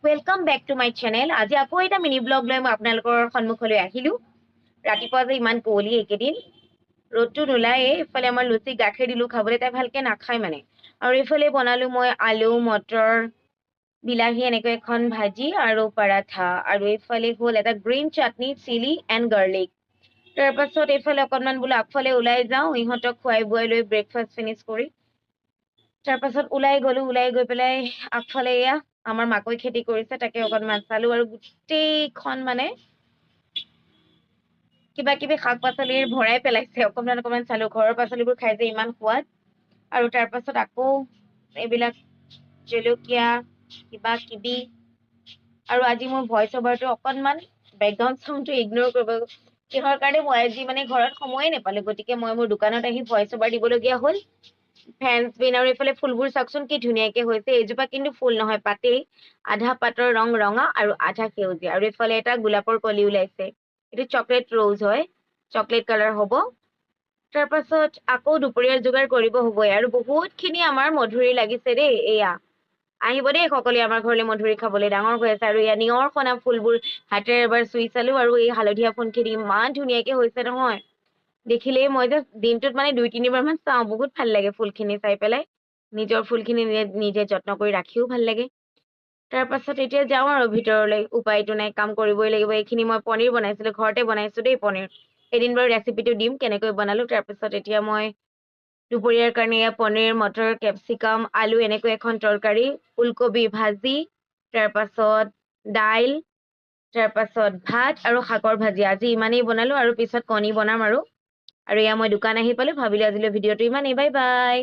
Welcome back to my channel. আজি আকৌ এটা মিনি ব্লগ লৈ মই আপোনালোকৰ সন্মুখলৈ আহিলোঁ। ৰাতিপুৱা যে ইমান কুঁৱলী এইকেইদিন, ৰ'দটো নোলায়ে। ইফালে আমাৰ লুচি গাখীৰ দিলোঁ খাবলৈ, তাই ভালকৈ নাখায় মানে। আৰু এইফালে বনালোঁ মই আলু মটৰ বিলাহী এনেকৈ এখন ভাজি আৰু পৰাঠা, আৰু এইফালে হ'ল এটা green chutney chilli and garlic. তাৰপাছত এইফালে অকণমান বোলো আগফালে ওলাই যাওঁ, ইহঁতক খুৱাই বুৱাই লৈ ব্ৰেকফাষ্ট ফিনিছ কৰি। তাৰপাছত ওলাই গৈ পেলাই আগফালে এয়া আমাৰ মাকৈ খেতি কৰিছে, তাকে অকণমান চালো। আৰু গোটেইখন মানে কিবা কিবি শাক পাচলিৰ ভৰাই পেলাইছে। অকণমান চালো, ঘৰৰ পাচলিবোৰ খাই যে ইমান সোৱাদ। আৰু তাৰপাছত আকৌ এইবিলাক জলকীয়া কিবা কিবি। আৰু আজি মোৰ ভইচ অভাৰটো অকণমান বেকগ্ৰাউণ্ড চাউণ্ডটো ইগন'ৰ কৰিব, কিহৰ কাৰণে মই আজি মানে ঘৰত সময়ে নাপালো, গতিকে মই মোৰ দোকানত আহি ভইচ অভাৰ দিবলগীয়া হ'ল। ফেন্স বিন আৰু এইফালে ফুলবোৰ চাওকচোন কি ধুনীয়াকে হৈছে। এইজোপা কিন্তু ফুল নহয়, পাতেই। আধা পাতৰ ৰং ৰঙা আৰু আধা সেউজীয়া, আৰু এইফালে এটা গোলাপৰ কলি ওলাইছে। এইটো চকলেট ৰ'জ হয়, চকলেট কালাৰ হ'ব। তাৰপাছত আকৌ দুপৰীয়াৰ যোগাৰ কৰিব হ'বই। আৰু বহুতখিনি আমাৰ মধুৰি লাগিছে দেই। এয়া আহিব দেই সকলোৱে আমাৰ ঘৰলৈ মধুৰি খাবলৈ, ডাঙৰ হৈ আছে। আৰু এয়া নিয়ৰ সনা ফুলবোৰ হাতেৰে এবাৰ চুই চালো, আৰু এই হালধীয়া ফুলখিনি ইমান ধুনীয়াকে হৈছে নহয়, দেখিলেই মই যে দিনটোত মানে 2-3বাৰ মান চাওঁ। বহুত ভাল লাগে ফুলখিনি চাই পেলাই, নিজৰ ফুলখিনি নিজে যত্ন কৰি ৰাখিও ভাল লাগে। তাৰপাছত এতিয়া যাওঁ আৰু ভিতৰলৈ, উপায়তো নাই, কাম কৰিবই লাগিব। এইখিনি মই পনীৰ বনাইছিলো, ঘৰতে বনাইছো দেই পনীৰ। এদিন বাৰু ৰেচিপিটো দিম কেনেকৈ বনালো। তাৰপিছত এতিয়া মই দুপৰীয়াৰ কাৰণে এয়া পনীৰ মটৰ কেপচিকাম আলু এনেকৈ এখন তৰকাৰী, ফুলকবি ভাজি, তাৰপাছত দাইল, তাৰপাছত ভাত আৰু শাকৰ ভাজি। আজি ইমানেই বনালো, আৰু পিছত কণী বনাম। আৰু এয়া মই দোকান আহি পালো, ভাবিলো আজিলৈ ভিডিঅ'টো ইমানেই। Bye bye.